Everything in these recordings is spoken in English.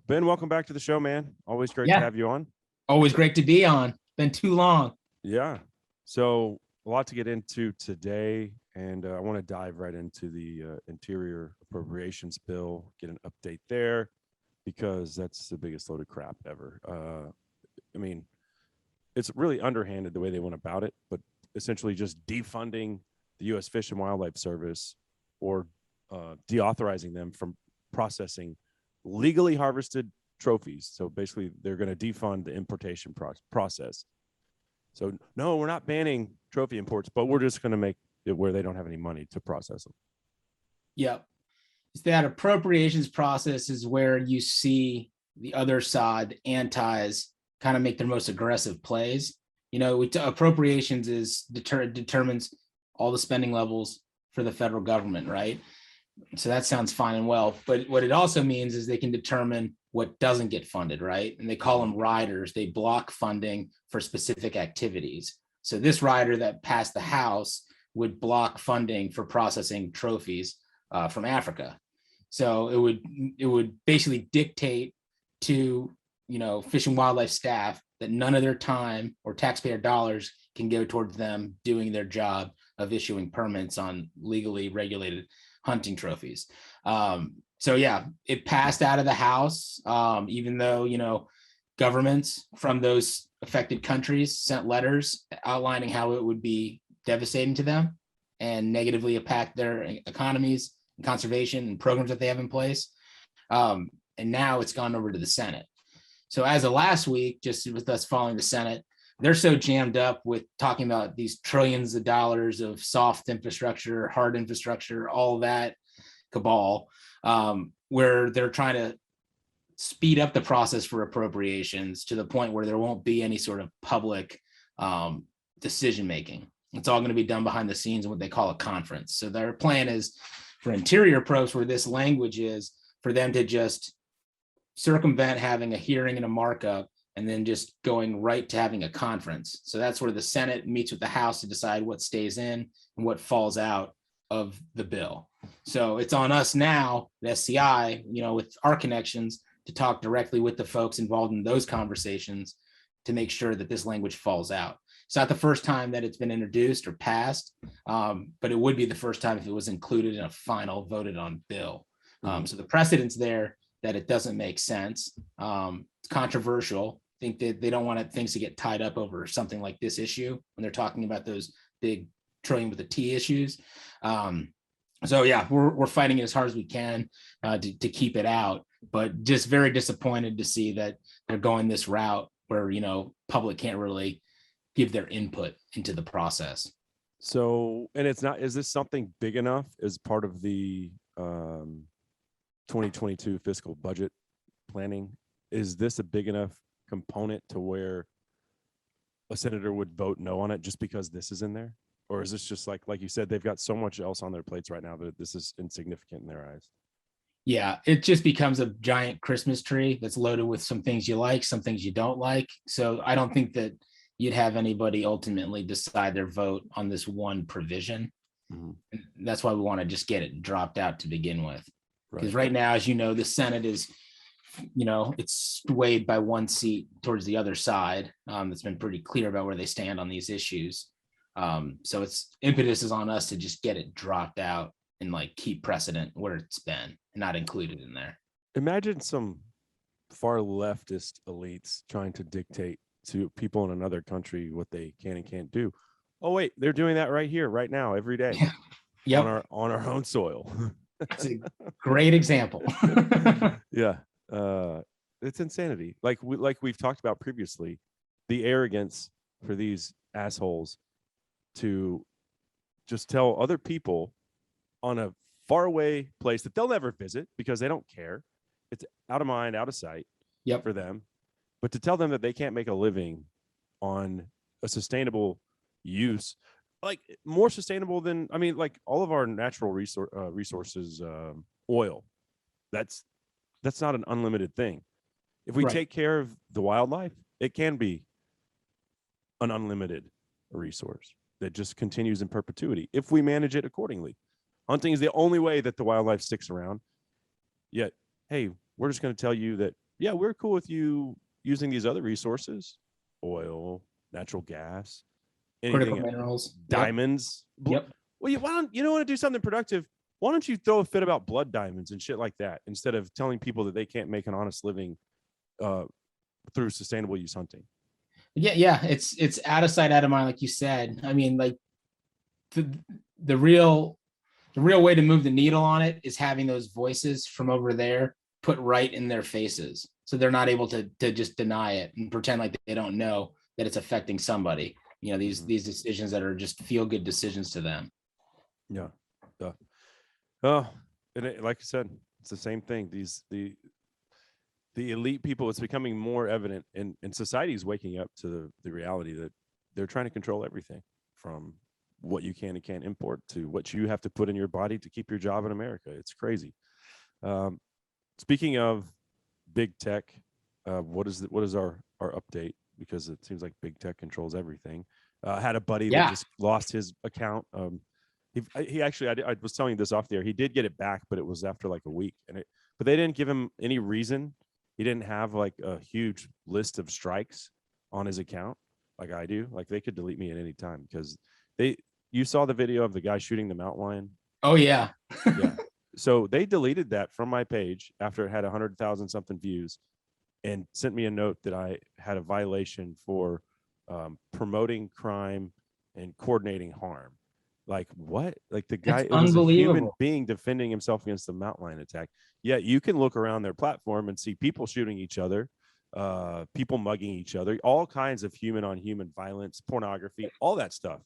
Ben, welcome back to the show, man. Always great to Yeah, have you on. always great to be on. Been too long. Yeah. So a lot to get into today, and I want to dive right into the Interior Appropriations Bill, get an update there, because that's the biggest load of crap ever. I mean, it's really underhanded the way they went about it, but essentially just defunding the U.S. Fish and Wildlife Service or deauthorizing them from processing legally harvested trophies. So basically, they're going to defund the importation process. So no, we're not banning trophy imports, but we're just going to make it where they don't have any money to process them. Yep. It's that appropriations process is where you see the other side, the antis, kind of make their most aggressive plays. Appropriations is determines all the spending levels for the federal government, right? So that sounds fine and well, but what it also means is they can determine what doesn't get funded, right? And they call them riders. They block funding for specific activities. So this rider that passed the House would block funding for processing trophies from Africa. So it would basically dictate to Fish and Wildlife staff that none of their time or taxpayer dollars can go towards them doing their job of issuing permits on legally regulated hunting trophies. So yeah, it passed out of the House, even though, governments from those affected countries sent letters outlining how it would be devastating to them and negatively impact their economies and conservation and programs that they have in place. And now it's gone over to the Senate. So as of last week, just with us following the Senate, they're so jammed up with talking about these trillions of dollars of soft infrastructure, hard infrastructure, all that cabal, where they're trying to speed up the process for appropriations to the point where there won't be any sort of public decision making. It's all going to be done behind the scenes in what they call a conference. So their plan is for interior probes, where this language is, for them to just circumvent having a hearing and a markup and then just going right to having a conference. So that's where the Senate meets with the House to decide what stays in and what falls out of the bill. So it's on us now, the SCI, with our connections, to talk directly with the folks involved in those conversations to make sure that this language falls out. It's not the first time that it's been introduced or passed, but it would be the first time if it was included in a final voted on bill. So the precedent's there that it doesn't make sense. It's controversial. I think that they don't want things to get tied up over something like this issue when they're talking about those big trillion with a T issues. So yeah, we're fighting it as hard as we can to keep it out, but just very disappointed to see that they're going this route where public can't really give their input into the process. So, and it's not, is this something big enough as part of the 2022 fiscal budget planning? Is this a big enough component to where a senator would vote no on it just because this is in there? Or is this just like you said, they've got so much else on their plates right now that this is insignificant in their eyes? Yeah, it just becomes a giant Christmas tree that's loaded with some things you like, some things you don't like. So I don't think that you'd have anybody ultimately decide their vote on this one provision. Mm-hmm. That's why we want to just get it dropped out to begin with. Because right now, as you know, the Senate is, it's swayed by one seat towards the other side. That's been pretty clear about where they stand on these issues. So it's impetus is on us to just get it dropped out and keep precedent where it's been and not included in there. Imagine some far leftist elites trying to dictate to people in another country what they can and can't do. Oh wait, they're doing that right here, right now, every day. Yep. on our own soil. That's a great example. Yeah. It's insanity. Like we've talked about previously, the arrogance for these assholes to just tell other people on a faraway place that they'll never visit because they don't care. It's out of mind, out of sight. Yep. For them. But to tell them that they can't make a living on a sustainable use, more sustainable than, all of our natural resources, oil, that's not an unlimited thing. If we take care of the wildlife, it can be an unlimited resource that just continues in perpetuity if we manage it accordingly. Hunting is the only way that the wildlife sticks around. Yet, hey, we're just going to tell you that yeah, we're cool with you using these other resources, oil, natural gas, Critical anything, minerals. Yep. diamonds. Yep. Well, why don't you don't want to do something productive? Why don't you throw a fit about blood diamonds and shit like that instead of telling people that they can't make an honest living through sustainable use hunting? Yeah, yeah. It's out of sight, out of mind, like you said. I mean, like the the real the real way to move the needle on it is having those voices from over there put right in their faces, so they're not able to just deny it and pretend like they don't know that it's affecting somebody. You know, these decisions that are just feel good decisions to them. Yeah. Yeah. Oh, and like I said, it's the same thing. The elite people, it's becoming more evident, and society is waking up to the reality that they're trying to control everything from what you can and can't import to what you have to put in your body to keep your job in America. It's crazy. Um, Speaking of big tech, what is our update? Because it seems like big tech controls everything. I had a buddy that Yeah. just lost his account. He actually, I was telling you this off the air. He did get it back, but it was after like a week, but they didn't give him any reason. He didn't have like a huge list of strikes on his account like I do. Like they could delete me at any time because you saw the video of the guy shooting the mountain lion. Oh yeah. Yeah. So they deleted that from my page after it had 100,000 something views and sent me a note that I had a violation for promoting crime and coordinating harm. Like what? Like the guy, That's it was a human unbelievable. being defending himself against the mountain lion attack. Yeah, you can look around their platform and see people shooting each other, people mugging each other, all kinds of human on human violence, pornography, all that stuff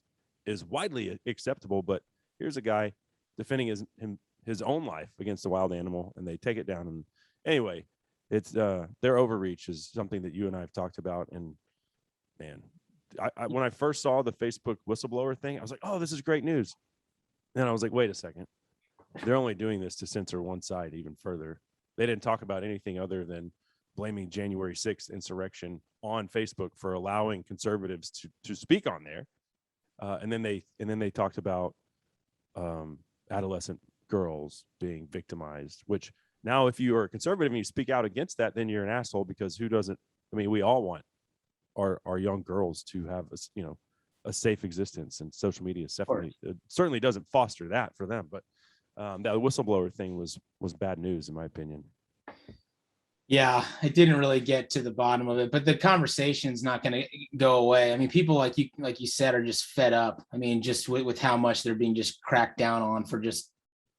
is widely acceptable. But here's a guy defending his own life against a wild animal, and they take it down. And anyway, it's their overreach is something that you and I have talked about. And man, when I first saw the Facebook whistleblower thing, I was like, oh, this is great news. And I was like, wait a second, they're only doing this to censor one side even further. They didn't talk about anything other than blaming January 6th insurrection on Facebook for allowing conservatives to speak on there. And then they talked about adolescent girls being victimized, which now if you are a conservative and you speak out against that, then you're an asshole, because who doesn't? I mean, we all want our young girls to have a safe existence, and social media certainly doesn't foster that for them. But that whistleblower thing was bad news in my opinion. Yeah, it didn't really get to the bottom of it, but the conversation's not going to go away. I mean, people like you said, are just fed up. I mean, just with how much they're being just cracked down on for just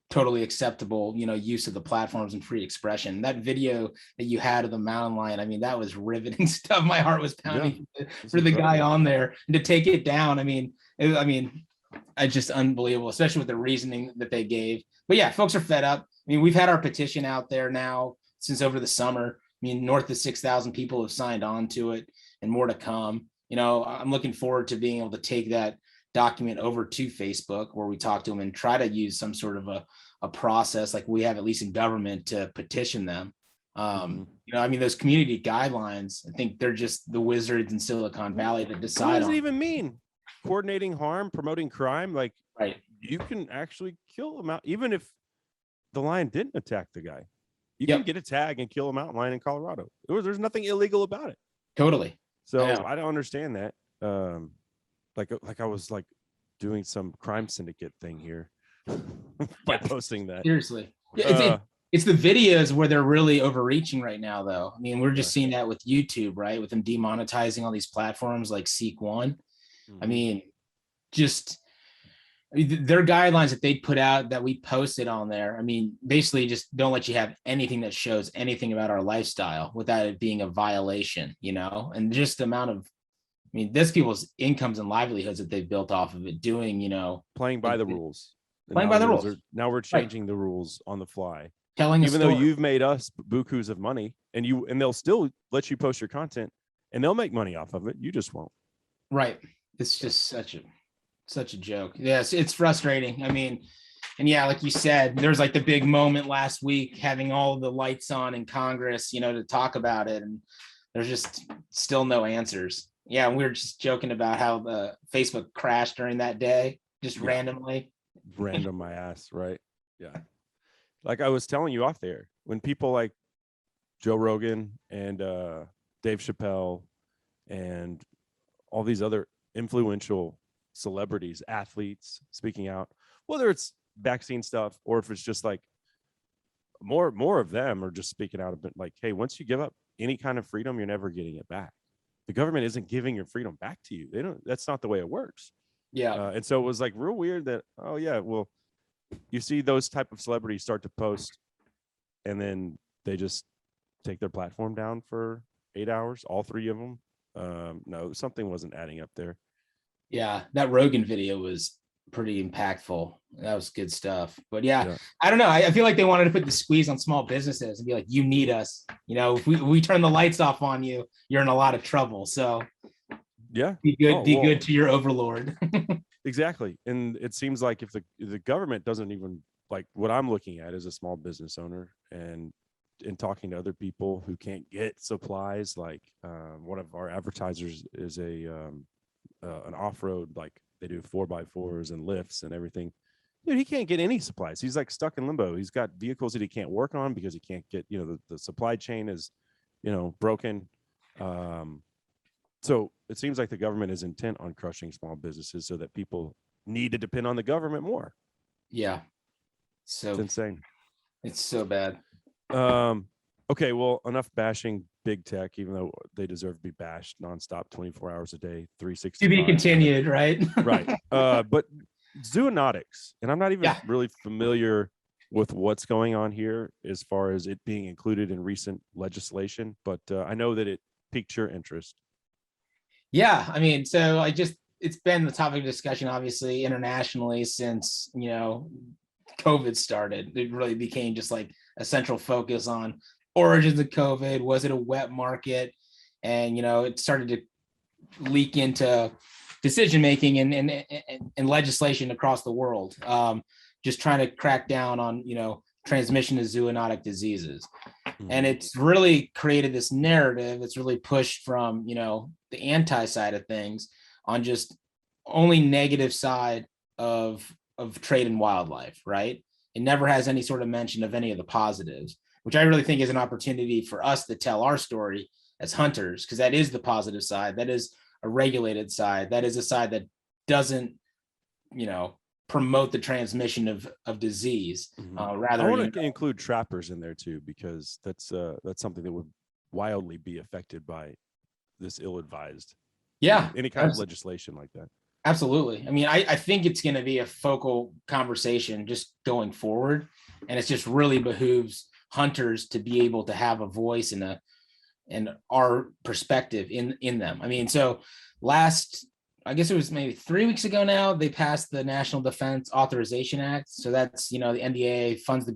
totally acceptable, use of the platforms and free expression. That video that you had of the mountain lion, I mean, that was riveting stuff. My heart was pounding for the guy on there, and to take it down. I mean, it's just unbelievable, especially with the reasoning that they gave. But yeah, folks are fed up. I mean, we've had our petition out there now since over the summer. I mean, north of 6,000 people have signed on to it, and more to come. I'm looking forward to being able to take that document over to Facebook, where we talk to them and try to use some sort of a process like we have at least in government to petition them. I mean, those community guidelines, I think they're just the wizards in Silicon Valley to decide. What does it even mean? Coordinating harm, promoting crime? Like, right? You can actually kill them out, even if the lion didn't attack the guy. You can get a tag and kill a mountain lion in Colorado. There's nothing illegal about it. Totally. So I don't understand that. Like I was like doing some crime syndicate thing here by posting that. Seriously. It's the videos where they're really overreaching right now, though. I mean, we're just seeing that with YouTube, right? With them demonetizing all these platforms like Seek One. I mean, their guidelines that they put out that we posted on there, I mean, basically just don't let you have anything that shows anything about our lifestyle without it being a violation, and just the amount of, I mean, this people's incomes and livelihoods that they've built off of it doing, playing by the rules. Playing by the rules. Now we're changing the rules on the fly. Telling even though you've made us bukus of money, and they'll still let you post your content, and they'll make money off of it. You just won't. Right. It's just such a joke. Yes, it's frustrating. I mean, and yeah, like you said, there's like the big moment last week, having all the lights on in Congress, to talk about it, and there's just still no answers. Yeah, we were just joking about how the Facebook crashed during that day, just randomly. Random my ass, right? Yeah. Like I was telling you off there, when people like Joe Rogan and Dave Chappelle and all these other influential celebrities, athletes speaking out, whether it's vaccine stuff or if it's just like more of them are just speaking out a bit like, hey, once you give up any kind of freedom, you're never getting it back. The government isn't giving your freedom back to you. They don't. That's not the way it works. Yeah. And so it was like real weird that, oh yeah, well, you see those type of celebrities start to post and then they just take their platform down for 8 hours, all three of them. No, something wasn't adding up there. Yeah. That Rogan video was pretty impactful. That was good stuff. But yeah, Yeah. I don't know. I feel like they wanted to put the squeeze on small businesses and be like, you need us. You know, if we turn the lights off on you, you're in a lot of trouble. So Yeah. be good, Oh, be well, good to your overlord. exactly. And it seems like if the government doesn't even, like, what I'm looking at as a small business owner and in talking to other people who can't get supplies, like one of our advertisers is an off-road, like they do 4x4s and lifts and everything. Dude, he can't get any supplies. He's like stuck in limbo. He's got vehicles that he can't work on because he can't get, the supply chain is, broken. So it seems like the government is intent on crushing small businesses so that people need to depend on the government more. Yeah. It's So insane. it's so bad. Okay, well, enough bashing big tech, even though they deserve to be bashed nonstop, 24 hours a day, To 365. be continued, right? Right. But Zoonotics, and I'm not even Yeah. really familiar with what's going on here as far as it being included in recent legislation, but I know that it piqued your interest. Yeah, I mean, so it's been the topic of discussion, obviously, internationally since, COVID started. It really became just like a central focus on origins of COVID. Was it a wet market? And, it started to leak into decision making and legislation across the world, just trying to crack down on, transmission of zoonotic diseases. And it's really created this narrative that's really pushed from, the anti side of things on just only negative side of trade and wildlife, right? It never has any sort of mention of any of the positives, which I really think is an opportunity for us to tell our story as hunters, because that is the positive side. That is a regulated side. That is a side that doesn't, promote the transmission of disease. Rather, I want to include trappers in there too, because that's something that would wildly be affected by this ill-advised. Yeah, any kind of legislation like that. Absolutely. I mean, I think it's going to be a focal conversation just going forward, and it just really behooves hunters to be able to have a voice and our perspective in them. I mean, so I guess it was maybe 3 weeks ago now, they passed the National Defense Authorization Act. So that's, the NDA funds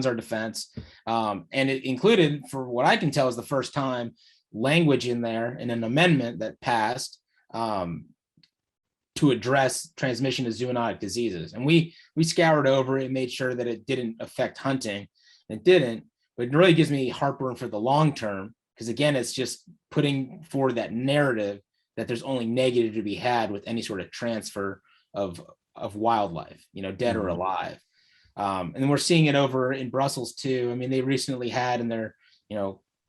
our defense. And it included, for what I can tell, is the first time language in there in an amendment that passed to address transmission of zoonotic diseases. And we scoured over it and made sure that it didn't affect hunting. It didn't, but it really gives me heartburn for the long term, because again, it's just putting forward that narrative that there's only negative to be had with any sort of transfer of wildlife, dead or alive. And we're seeing it over in Brussels too. I mean, they recently had in their,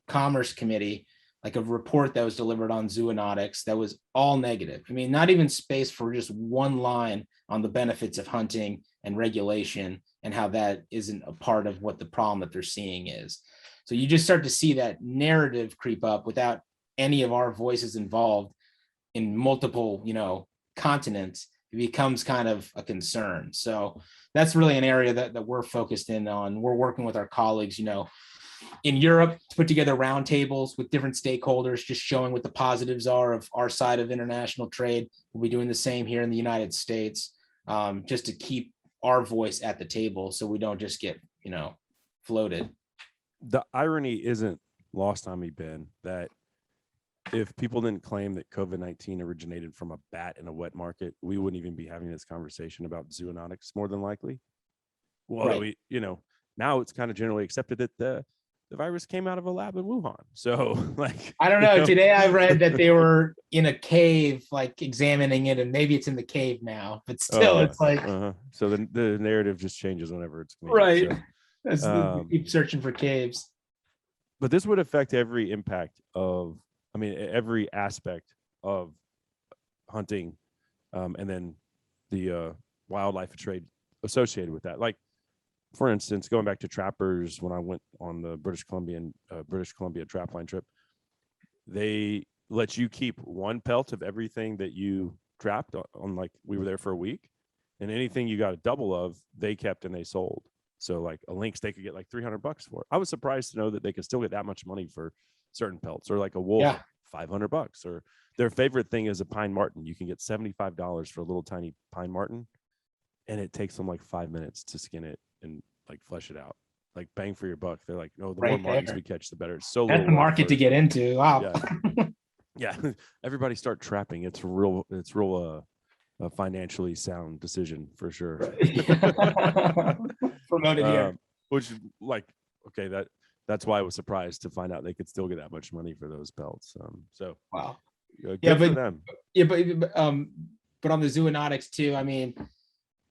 Commerce Committee, like a report that was delivered on zoonotics that was all negative. I mean, not even space for just one line on the benefits of hunting and regulation and how that isn't a part of what the problem that they're seeing is. So you just start to see that narrative creep up without any of our voices involved in multiple, continents. It becomes kind of a concern. So that's really an area that we're focused in on. We're working with our colleagues, in Europe to put together roundtables with different stakeholders, just showing what the positives are of our side of international trade. We'll be doing the same here in the United States, just to keep our voice at the table so we don't just get, floated. The irony isn't lost on me, Ben, that if people didn't claim that COVID-19 originated from a bat in a wet market, we wouldn't even be having this conversation about zoonotics, more than likely. Well, Right. Now it's kind of generally accepted that the virus came out of a lab in Wuhan. So like, I don't know. Today I read that they were in a cave, like examining it, and maybe it's in the cave now, but still it's like, so the narrative just changes whenever it's convenient. right. So, Keep searching for caves. but this would affect every impact of, I mean, every aspect of hunting, and then the wildlife trade associated with that. Like, for instance, going back to trappers, when I went on the British Columbia trapline trip, they let you keep one pelt of everything that you trapped on, like, we were there for a week, and anything you got a double of, they kept and they sold. So like a lynx, they could get like $300 for it. I was surprised to know that they could still get that much money for certain pelts, or like a wolf, Yeah. $500, or their favorite thing is a pine marten. You can get $75 for a little tiny pine marten, and it takes them like 5 minutes to skin it and like flesh it out. Like bang for your buck. They're like, no, the more Right martens there. we catch, the better. It's so That's little the work market to get into. Wow. Yeah. Yeah. Everybody start trapping. It's real a financially sound decision for sure. Promoted here. Which, like, okay, that's why I was surprised to find out they could still get that much money for those pelts. So Wow. good Yeah, for but them. yeah, but on the Zoonotics too, I mean,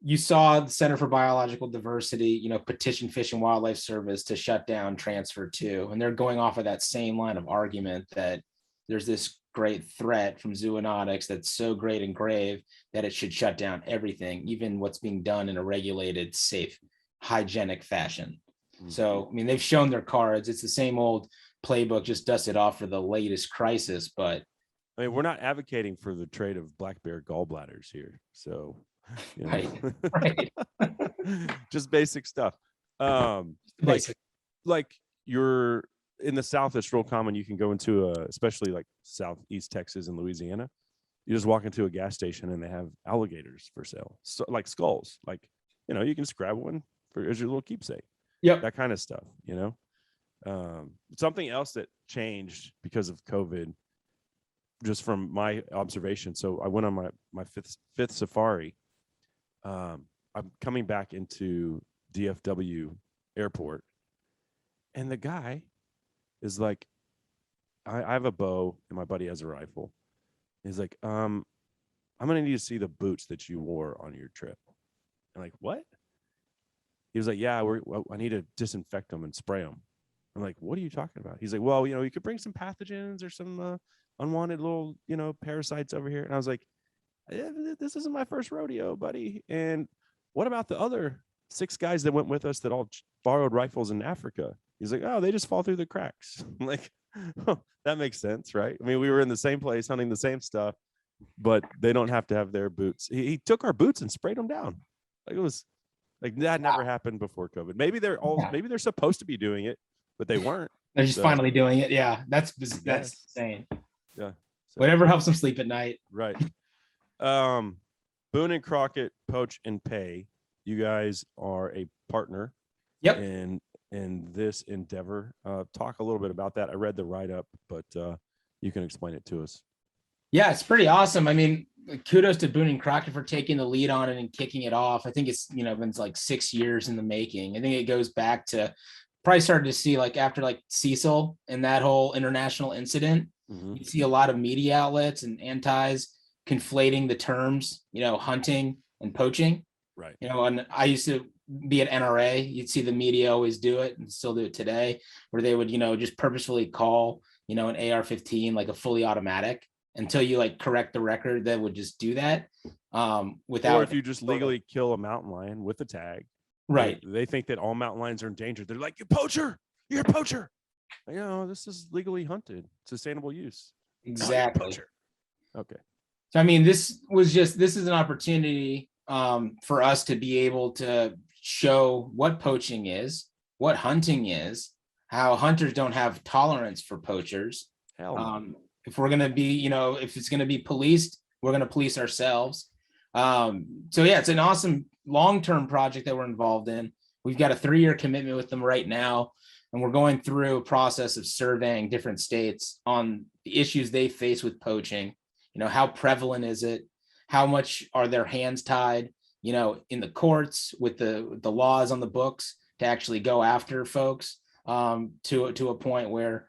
you saw the Center for Biological Diversity, you know, petition Fish and Wildlife Service to shut down Transfer 2. And they're going off of that same line of argument that there's this great threat from Zoonotics that's so great and grave that it should shut down everything, even what's being done in a regulated, safe, hygienic fashion. So, I mean, they've shown their cards. It's the same old playbook, just dusted off for the latest crisis. But I mean, we're not advocating for the trade of black bear gallbladders here. So, you know, right. just basic stuff. Basic. Like you're in the South, it's real common. You can go into especially like Southeast Texas and Louisiana. You just walk into a gas station and they have alligators for sale. So, like skulls, like, you know, you can just grab one as your little keepsake. Yep. That kind of stuff, you know. Something else that changed because of COVID, just from my observation. So I went on my fifth safari. I'm coming back into DFW airport, and the guy is like, I have a bow and my buddy has a rifle. He's like, I'm gonna need to see the boots that you wore on your trip. I'm like, what? He was like, yeah, I need to disinfect them and spray them. I'm like, what are you talking about? He's like, well, you know, you could bring some pathogens or some unwanted little, you know, parasites over here. And I was like, this isn't my first rodeo, buddy. And what about the other 6 guys that went with us that all borrowed rifles in Africa? He's like, oh, they just fall through the cracks. I'm like, oh, that makes sense, right? I mean, we were in the same place hunting the same stuff, but they don't have to have their boots. He took our boots and sprayed them down. Like, it was like that never happened before COVID. Maybe they're supposed to be doing it, but they weren't. They're just finally doing it. Yeah, that's insane. Yeah. So, whatever helps them sleep at night. Right. Boone and Crockett Poach and Pay. You guys are a partner. Yep. In this endeavor. Talk a little bit about that. I read the write-up, but you can explain it to us. Yeah, it's pretty awesome. I mean, kudos to Boone and Crockett for taking the lead on it and kicking it off. I think it's, you know, been like 6 years in the making. I think it goes back to probably started to see like after like Cecil and that whole international incident, you see a lot of media outlets and antis conflating the terms, you know, hunting and poaching. Right. You know, and I used to be at NRA. You'd see the media always do it and still do it today, where they would, you know, just purposefully call, you know, an AR-15 like a fully automatic until you like correct the record that would just do that. Without, or if you just legally kill a mountain lion with a tag. Right. They think that all mountain lions are endangered. They're like, you poacher, you're a poacher. You know, this is legally hunted, sustainable use. Exactly. Okay. So, I mean, this is an opportunity for us to be able to show what poaching is, what hunting is, how hunters don't have tolerance for poachers. Hell no. If we're going to be, you know, if it's going to be policed, we're going to police ourselves. So yeah, it's an awesome long-term project that we're involved in. We've got a 3-year commitment with them right now, and we're going through a process of surveying different states on the issues they face with poaching. You know, how prevalent is it? How much are their hands tied, you know, in the courts with the laws on the books to actually go after folks to a point where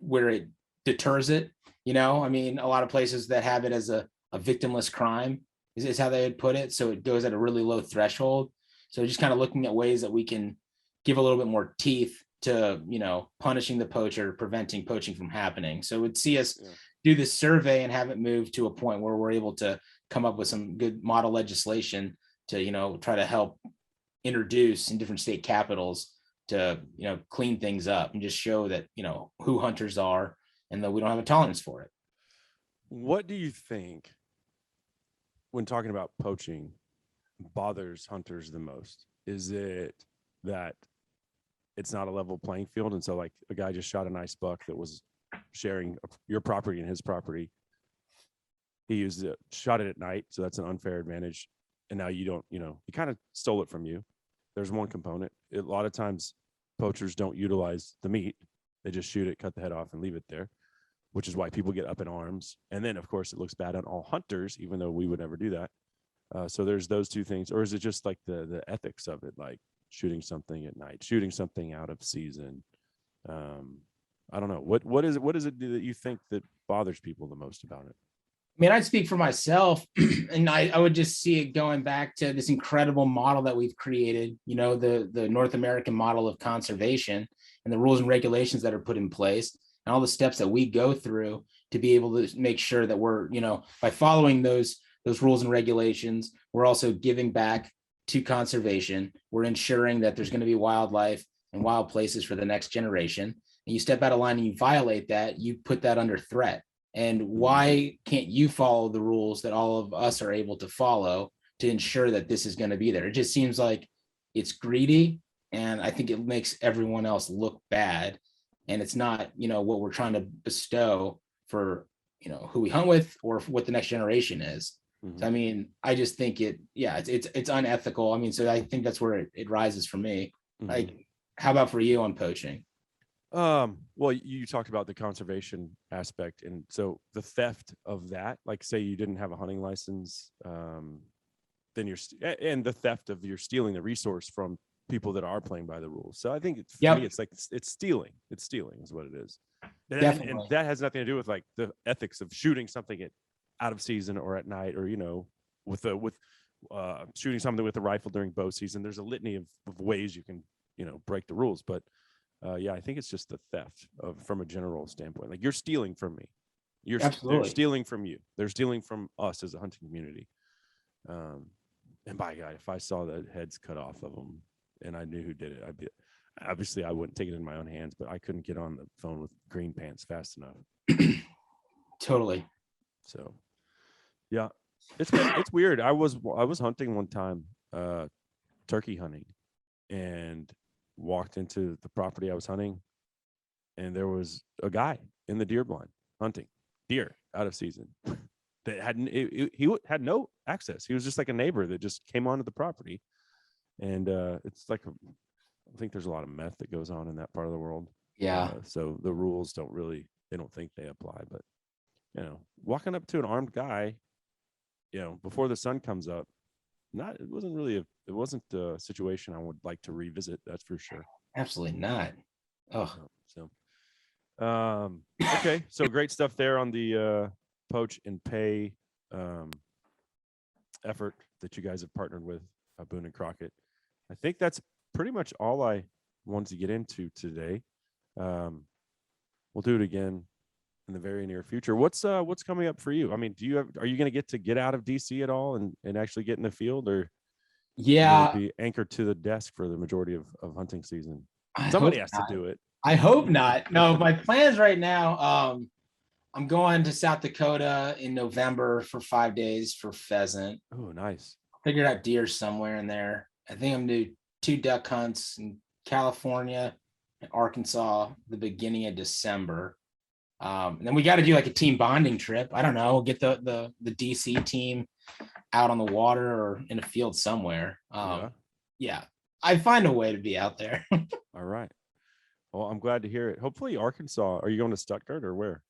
it deters it. You know, I mean, a lot of places that have it as a victimless crime is how they would put it. So it goes at a really low threshold. So just kind of looking at ways that we can give a little bit more teeth to, punishing the poacher, preventing poaching from happening. So we'd see us Yeah. do this survey and have it move to a point where we're able to come up with some good model legislation to, try to help introduce in different state capitals to, clean things up and just show that, who hunters are and that we don't have a tolerance for it. What do you think, when talking about poaching, bothers hunters the most? Is it that it's not a level playing field, and so like a guy just shot a nice buck that was sharing your property and his property, he shot it at night, so that's an unfair advantage, and now you don't, he kind of stole it from you. There's one component. A lot of times poachers don't utilize the meat. They just shoot it, cut the head off, and leave it there, which is why people get up in arms. And then, of course, it looks bad on all hunters, even though we would never do that. So there's those two things. Or is it just like the ethics of it, like shooting something at night, shooting something out of season? I don't know. What is it that you think that bothers people the most about it? I mean, I'd speak for myself, and I would just see it going back to this incredible model that we've created, the North American model of conservation and the rules and regulations that are put in place and all the steps that we go through to be able to make sure that we're, by following those rules and regulations, we're also giving back to conservation. We're ensuring that there's going to be wildlife and wild places for the next generation. And you step out of line and you violate that, you put that under threat. And why can't you follow the rules that all of us are able to follow to ensure that this is going to be there? It just seems like it's greedy. And I think it makes everyone else look bad. And it's not, what we're trying to bestow for, who we hunt with or what the next generation is. Mm-hmm. So, I mean, I just think it's unethical. I mean, so I think that's where it rises for me. Mm-hmm. Like, how about for you on poaching? Well, you talked about the conservation aspect, and so the theft of that, like say you didn't have a hunting license, then and the theft of you're stealing the resource from people that are playing by the rules. So I think for me, it's like it's stealing. It's stealing is what it is. And that has nothing to do with like the ethics of shooting something out of season or at night, or with shooting something with a rifle during bow season. There's a litany of ways you can break the rules, but yeah, I think it's just the theft from a general standpoint. Like you're stealing from me. They're stealing from you. They're stealing from us as a hunting community. And by God, if I saw the heads cut off of them and I knew who did it, obviously I wouldn't take it in my own hands, but I couldn't get on the phone with green pants fast enough. Totally. So, yeah, it's weird. I was hunting one time, turkey hunting, and walked into the property I was hunting, and there was a guy in the deer blind hunting deer out of season that he had no access. He was just like a neighbor that just came onto the property, and it's like I think there's a lot of meth that goes on in that part of the world. Yeah. So the rules they don't think they apply, but walking up to an armed guy, before the sun comes up, it wasn't a situation I would like to revisit. That's for sure. Absolutely not. Oh, so okay, so great stuff there on the poach and pay effort that you guys have partnered with Boone and Crockett. I think that's pretty much all I wanted to get into today. We'll do it again in the very near future. What's coming up for you? I mean, are you going to get out of DC at all and actually get in the field, or yeah, be anchored to the desk for the majority of hunting season? Somebody has to do it. I hope not. No, my plans right now, I'm going to South Dakota in November for 5 days for pheasant. Oh, nice. Figured out deer somewhere in there. I think I'm going to do 2 duck hunts in California and Arkansas the beginning of December. And then we got to do like a team bonding trip. I don't know, get the DC team out on the water or in a field somewhere. Yeah, I find a way to be out there. All right. Well, I'm glad to hear it. Hopefully Arkansas. Are you going to Stuttgart or where?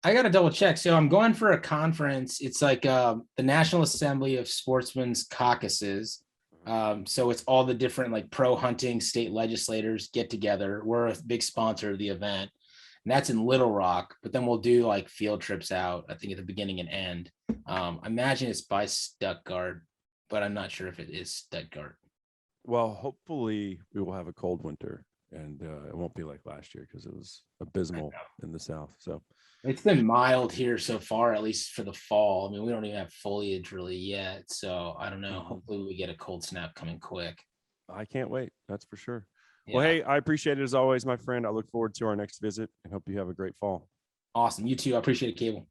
I got to double check. So I'm going for a conference. It's like the National Assembly of Sportsmen's Caucuses. So it's all the different like pro hunting state legislators get together. We're a big sponsor of the event. And that's in Little Rock, but then we'll do like field trips out, I think at the beginning and end. I imagine it's by Stuttgart, but I'm not sure if it is Stuttgart. Well, hopefully we will have a cold winter and it won't be like last year because it was abysmal in the South. So It's been mild here so far, at least for the fall. I mean, we don't even have foliage really yet, so I don't know. Hopefully, we get a cold snap coming quick. I can't wait. That's for sure. Yeah. Well, hey, I appreciate it as always, my friend. I look forward to our next visit and hope you have a great fall. Awesome. You too. I appreciate it, Cable.